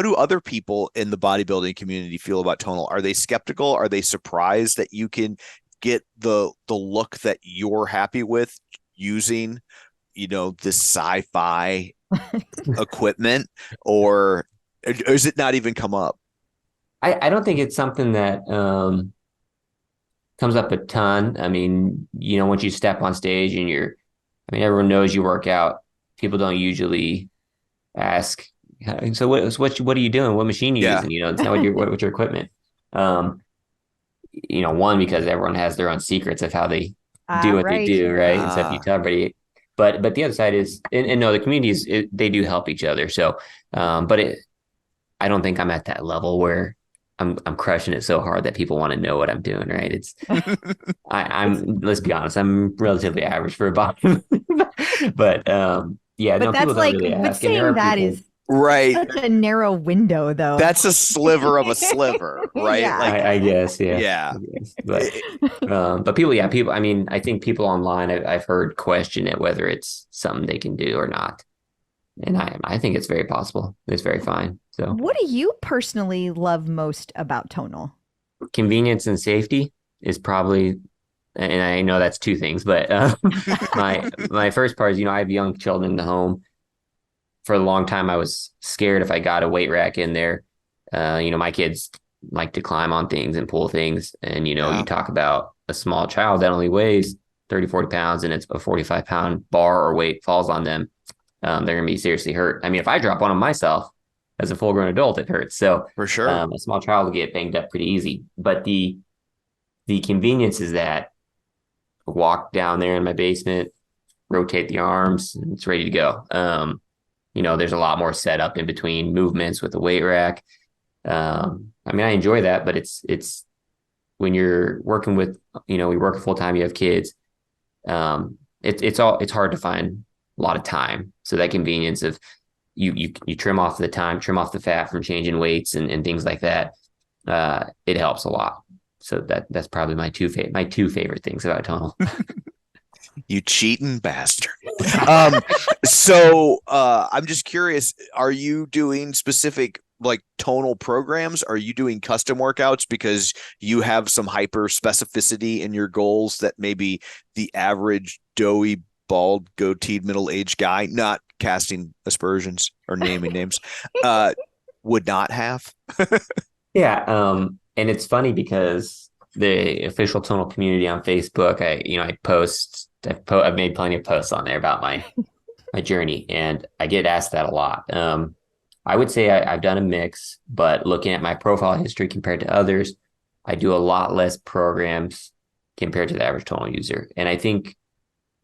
do other people in the bodybuilding community feel about tonal? Are they skeptical? Are they surprised that you can get the look that you're happy with using, this sci-fi equipment, or does it not even come up? I don't think it's something that comes up a ton. I mean, once you step on stage and everyone knows you work out. People don't usually ask, so what are you doing? What machine are you using? It's not what's your equipment. One, because everyone has their own secrets of how they do what they do, right? And so if you tell everybody, but the other side is, and no, the communities, they do help each other. So, I don't think I'm at that level where I'm crushing it so hard that people want to know what I'm doing, right? It's I'm let's be honest, I'm relatively average for a body. But that's people like, don't really ask. saying that is right, such a narrow window, though. That's a sliver of a sliver, right? Yeah. I guess, yeah. Yeah. But people, I mean, I think people online, I've heard question it whether it's something they can do or not. And I think it's very possible. It's very fine. So what do you personally love most about tonal? Convenience and safety is probably, and I know that's two things, but my first part is, I have young children in the home. For a long time, I was scared if I got a weight rack in there. My kids like to climb on things and pull things. And, you talk about a small child that only weighs 30, 40 pounds, and it's a 45-pound bar or weight falls on them. They're going to be seriously hurt. I mean, if I drop one on myself as a full-grown adult, it hurts. So for sure, a small child will get banged up pretty easy. But the convenience is that walk down there in my basement, rotate the arms, and it's ready to go. There's a lot more setup in between movements with the weight rack. I enjoy that, but it's when you're working with, we work full time, you have kids. It's hard to find a lot of time. So that convenience of you trim off the time, trim off the fat from changing weights and things like that. It helps a lot. So that's probably my two favorite things about tonal. You cheating bastard. So I'm just curious, are you doing specific like tonal programs? Are you doing custom workouts because you have some hyper specificity in your goals that maybe the average doughy, bald, goateed, middle-aged guy, not casting aspersions or naming names, would not have? Yeah. And it's funny because the official tonal community on Facebook, I've made plenty of posts on there about my journey, and I get asked that a lot. I would say I've done a mix, but looking at my profile history compared to others, I do a lot less programs compared to the average tonal user. And I think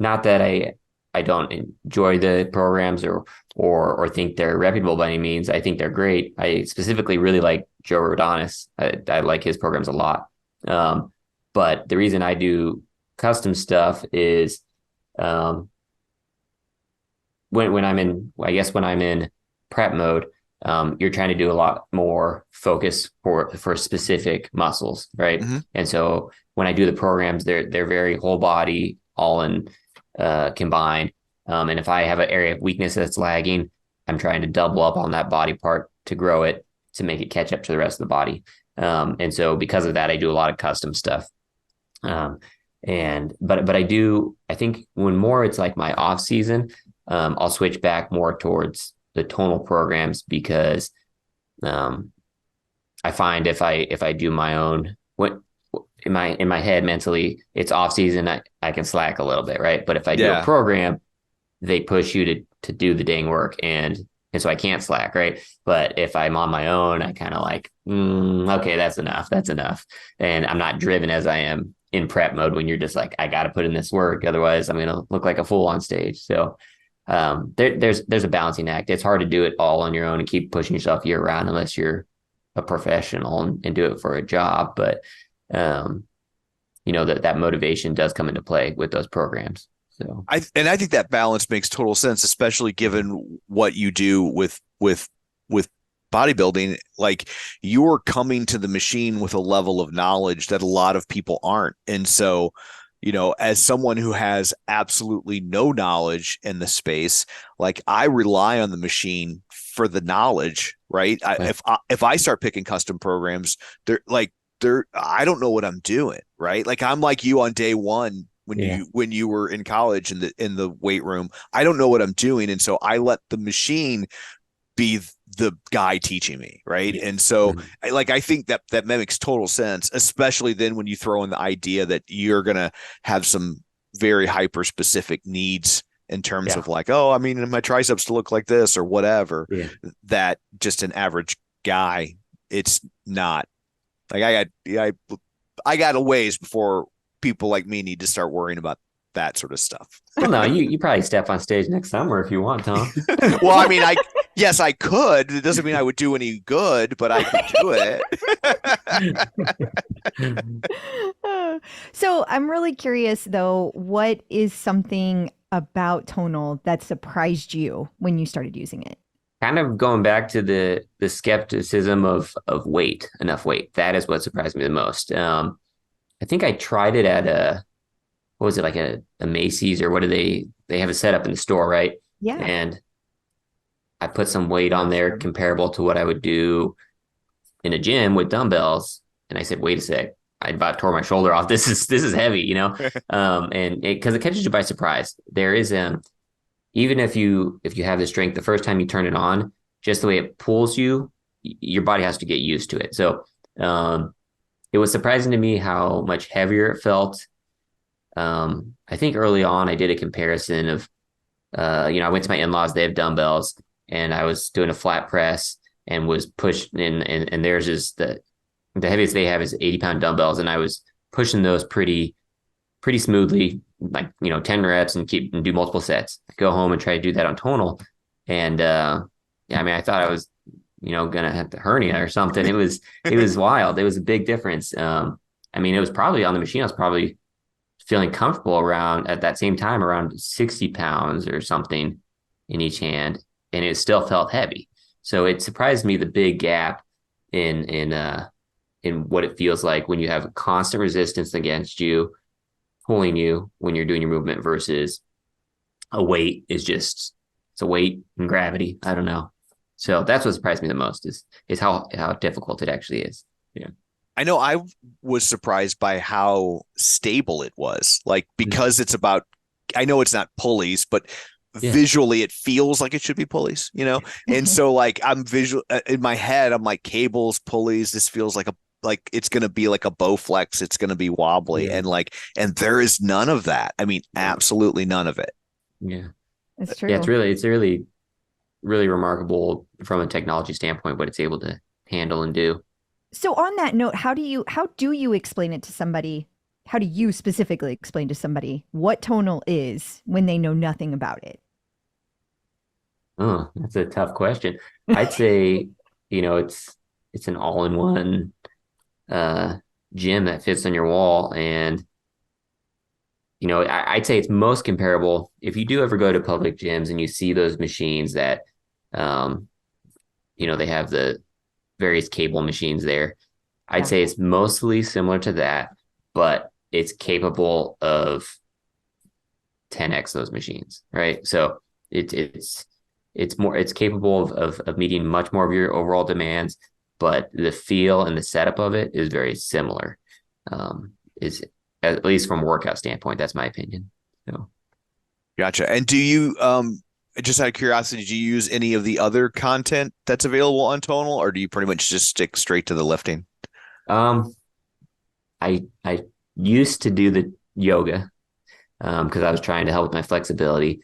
not that I don't enjoy the programs or think they're reputable by any means. I think they're great. I specifically really like Joe Rodonis. I like his programs a lot. But the reason I do custom stuff is When I'm in, I guess when I'm in prep mode, you're trying to do a lot more focus for specific muscles, right? Mm-hmm. And so when I do the programs, they're very whole body, all in combined. And if I have an area of weakness that's lagging, I'm trying to double up on that body part to grow it to make it catch up to the rest of the body. And so because of that, I do a lot of custom stuff. But I think when more it's like my off season, I'll switch back more towards the tonal programs because I find if I do my own, what in my head mentally, it's off season, I can slack a little bit, right? But if I do a program, they push you to do the dang work, and so I can't slack, right? But if I'm on my own, I kind of like, okay, that's enough, and I'm not driven as I am in prep mode when you're just like, I got to put in this work, otherwise I'm gonna look like a fool on stage. So there's a balancing act. It's hard to do it all on your own and keep pushing yourself year round unless you're a professional and do it for a job. But that motivation does come into play with those programs. So I think that balance makes total sense, especially given what you do with bodybuilding. Like, you're coming to the machine with a level of knowledge that a lot of people aren't. And so, as someone who has absolutely no knowledge in the space, like, I rely on the machine for the knowledge, right? If I start picking custom programs, I don't know what I'm doing, right? Like, I'm like you on day one when you were in college in the weight room. I don't know what I'm doing, and so I let the machine be the guy teaching me, right? And so I think that makes total sense, especially then when you throw in the idea that you're gonna have some very hyper specific needs in terms of like, oh, I mean, my triceps to look like this or whatever, that just an average guy, it's not. Like, I got a ways before people like me need to start worrying about that sort of stuff. Well, no, you probably step on stage next summer if you want, Tom. Well, I mean, yes, I could. It doesn't mean I would do any good, but I could do it. So I'm really curious, though, what is something about tonal that surprised you when you started using it? Kind of going back to the skepticism of enough weight. That is what surprised me the most. I think I tried it at what was it, like a Macy's, or what do they have a setup in the store, right? Yeah. And I put some weight on there comparable to what I would do in a gym with dumbbells. And I said, wait a sec, I about tore my shoulder off. This is heavy, and because it catches you by surprise. There is even if you have the strength, the first time you turn it on, just the way it pulls you, your body has to get used to it. So it was surprising to me how much heavier it felt. I think early on I did a comparison of, I went to my in-laws, they have dumbbells, and I was doing a flat press and was pushed in, and theirs is the heaviest they have is 80-pound dumbbells. And I was pushing those pretty smoothly, like, 10 reps and do multiple sets. I go home and try to do that on tonal. And, I thought I was, going to have the hernia or something. It was wild. It was a big difference. It was probably on the machine. I was probably feeling comfortable at that same time, around 60 pounds or something in each hand. And it still felt heavy. So it surprised me, the big gap in what it feels like when you have constant resistance against you, pulling you when you're doing your movement, versus a weight is just, it's a weight and gravity. I don't know. So that's what surprised me the most is how difficult it actually is. Yeah. I know I was surprised by how stable it was, like, because it's about, I know it's not pulleys, but visually it feels like it should be pulleys, And so, like, I'm visual in my head, I'm like, cables, pulleys, this feels like it's going to be like a Bowflex. It's going to be wobbly. And there is none of that. I mean, absolutely none of it. Yeah. It's true. Yeah. It's really, really remarkable from a technology standpoint, what it's able to handle and do. So on that note, how do you explain it to somebody? How do you specifically explain to somebody what tonal is when they know nothing about it? Oh, that's a tough question. I'd say, it's an all-in-one gym that fits on your wall, and I'd say it's most comparable if you do ever go to public gyms and you see those machines that, they have the various cable machines there. I'd say it's mostly similar to that, but it's capable of 10x those machines, right? So it's capable of meeting much more of your overall demands, but the feel and the setup of it is very similar. Is at least from a workout standpoint, that's my opinion. So. Gotcha. And do you, just out of curiosity, do you use any of the other content that's available on Tonal, or do you pretty much just stick straight to the lifting? I used to do the yoga because I was trying to help with my flexibility,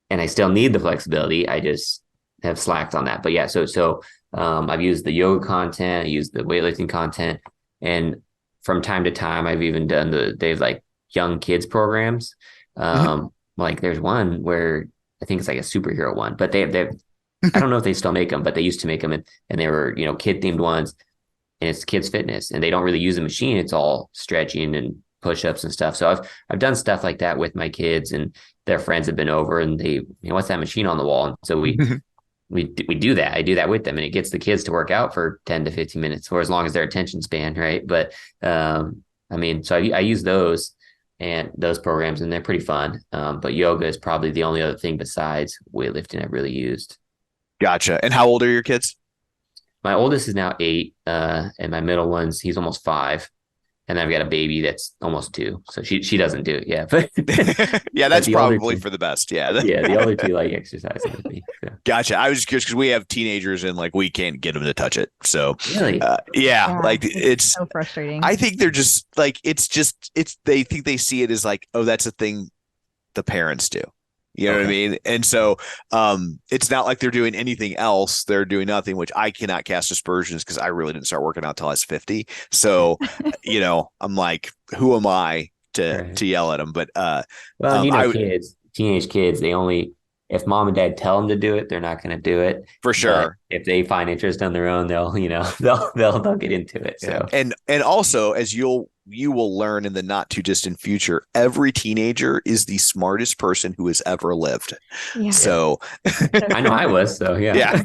and I still need the flexibility. I just have slacked on that. But yeah, so I've used the yoga content, I used the weightlifting content, and from time to time, I've even done they've like young kids programs. Like there's one where I think it's like a superhero one, but they I don't know if they still make them, but they used to make them, and they were, kid themed ones, and it's kids fitness, and they don't really use a machine. It's all stretching and push-ups and stuff. So I've done stuff like that with my kids, and their friends have been over, and they, what's that machine on the wall? And so we do that. I do that with them, and it gets the kids to work out for 10 to 15 minutes, or as long as their attention span, right? But so I use those and those programs, and they're pretty fun. But yoga is probably the only other thing besides weightlifting I've really used. Gotcha. And how old are your kids? My oldest is now 8, and my middle he's almost 5. And I've got a baby that's almost 2. So she doesn't do it yet. But yeah, that's probably for the best. Yeah. Yeah, the other 2 like exercising with me. So. Gotcha. I was just curious because we have teenagers and like we can't get them to touch it. So really, like it's so frustrating. I think they're just like they think they see it as like, oh, that's a thing the parents do. You know what I mean? And so it's not like they're doing anything else. They're doing nothing, which I cannot cast aspersions because I really didn't start working out till I was 50. So, I'm like, who am I to yell at them? But kids, teenage kids, if mom and dad tell them to do it, they're not going to do it for sure. But if they find interest on their own, they'll get into it. So and also, as you will learn in the not too distant future, every teenager is the smartest person who has ever lived. Yeah. So I know I was. So yeah.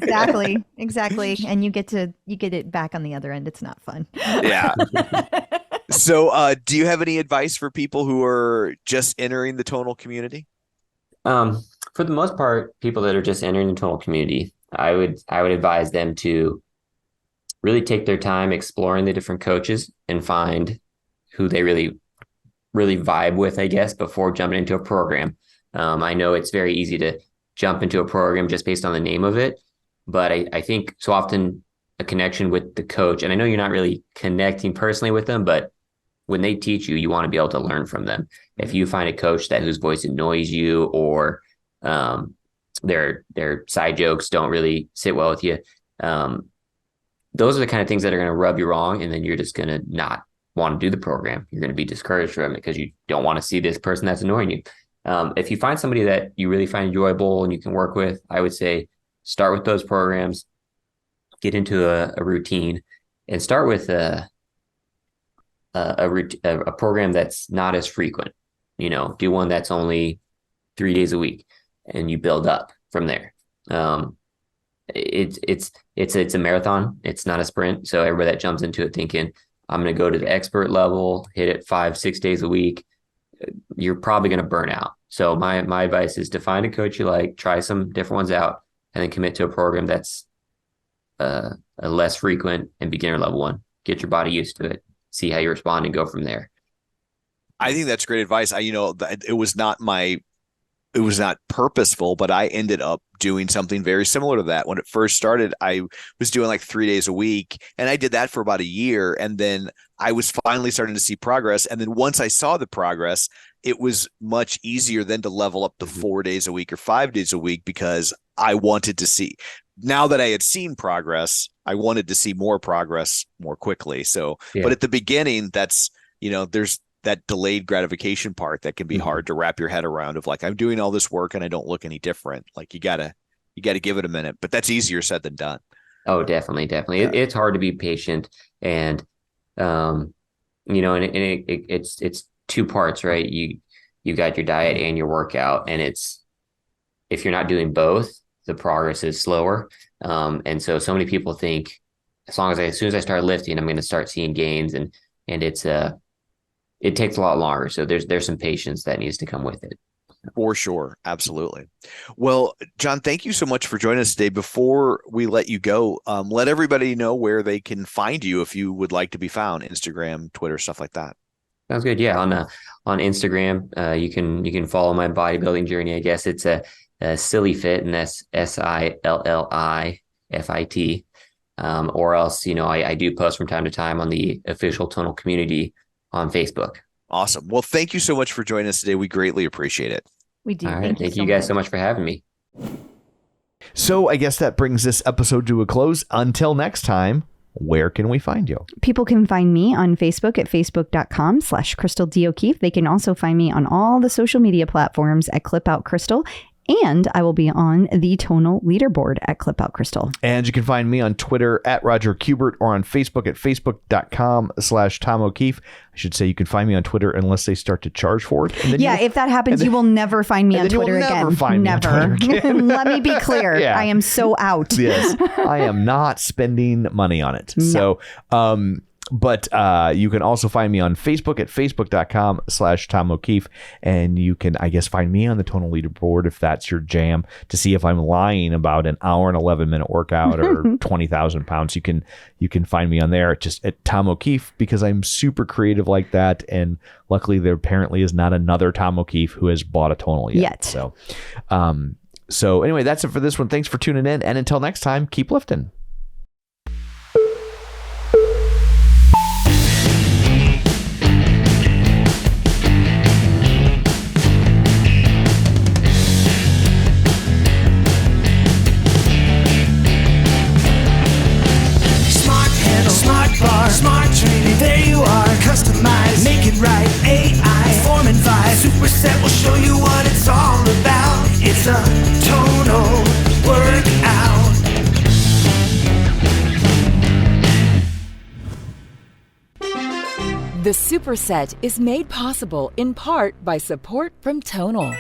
Exactly. And you get it back on the other end. It's not fun. Yeah. So do you have any advice for people who are just entering the tonal community? For the most part, people that are just entering the tonal community, I would advise them to really take their time exploring the different coaches and find who they really, really vibe with, I guess, before jumping into a program. I know it's very easy to jump into a program just based on the name of it, but I think so often a connection with the coach, and I know you're not really connecting personally with them, but when they teach you, you want to be able to learn from them. If you find a coach whose voice annoys you, or their side jokes don't really sit well with you, those are the kind of things that are going to rub you wrong, and then you're just going to not want to do the program. You're going to be discouraged from it because you don't want to see this person that's annoying you. If you find somebody that you really find enjoyable and you can work with, I would say start with those programs, get into a routine, and start with a program that's not as frequent. Do one that's only 3 days a week, and you build up from there. It's a marathon. It's not a sprint. So everybody that jumps into it thinking, I'm going to go to the expert level, hit it 5-6 days a week, you're probably going to burn out. So my advice is to find a coach you like, try some different ones out, and then commit to a program that's a less frequent and beginner level one. Get your body used to it, see how you respond, and go from there. I think that's great advice. It was not purposeful, but I ended up doing something very similar to that. When it first started, I was doing like 3 days a week, and I did that for about a year. And then I was finally starting to see progress. And then once I saw the progress, it was much easier then to level up to 4 days a week or 5 days a week, because I wanted to see, now that I had seen progress, I wanted to see more progress more quickly. So, but at the beginning, that's, there's that delayed gratification part that can be hard to wrap your head around, of like, I'm doing all this work and I don't look any different. Like you gotta give it a minute, but that's easier said than done. Oh, definitely. Yeah. It's hard to be patient, and it's 2 parts, right? you got your diet and your workout. And if you're not doing both, the progress is slower. And so many people think as soon as I start lifting, I'm going to start seeing gains, and it takes a lot longer. So there's some patience that needs to come with it. For sure. Absolutely. Well, John, thank you so much for joining us today. Before we let you go, let everybody know where they can find you if you would like to be found: Instagram, Twitter, stuff like that. Sounds good. Yeah. On Instagram, you can follow my bodybuilding journey. I guess it's a Silly Fit, and that's SILLIFIT. Or else, I do post from time to time on the official Tonal community on Facebook. Awesome. Well, thank you so much for joining us today. We greatly appreciate it. We do. All right. Thank you guys so much for having me. So I guess that brings this episode to a close. Until next time, where can we find you? People can find me on Facebook at facebook.com/Crystal D. O'Keefe. They can also find me on all the social media platforms at Clip Out Crystal. And I will be on the Tonal leaderboard at Clip Out Crystal. And you can find me on Twitter at Roger Kubert, or on Facebook at facebook.com/Tom O'Keefe. I should say you can find me on Twitter unless they start to charge for it. And then if that happens, you will never find me on Twitter again. Never find me on Twitter again. Let me be clear. I am so out. Yes, I am not spending money on it. No. So, but you can also find me on Facebook at facebook.com/Tom O'Keefe. And you can, I guess, find me on the Tonal leaderboard if that's your jam, to see if I'm lying about an hour and 11-minute workout or 20,000 pounds. You can find me on there just at Tom O'Keefe, because I'm super creative like that. And luckily there apparently is not another Tom O'Keefe who has bought a Tonal yet. So anyway, that's it for this one. Thanks for tuning in. And until next time, keep lifting. Smart training, there you are, customized, make it right, AI, form and vibe, Superset will show you what it's all about. It's a Tonal workout. The Superset is made possible in part by support from Tonal.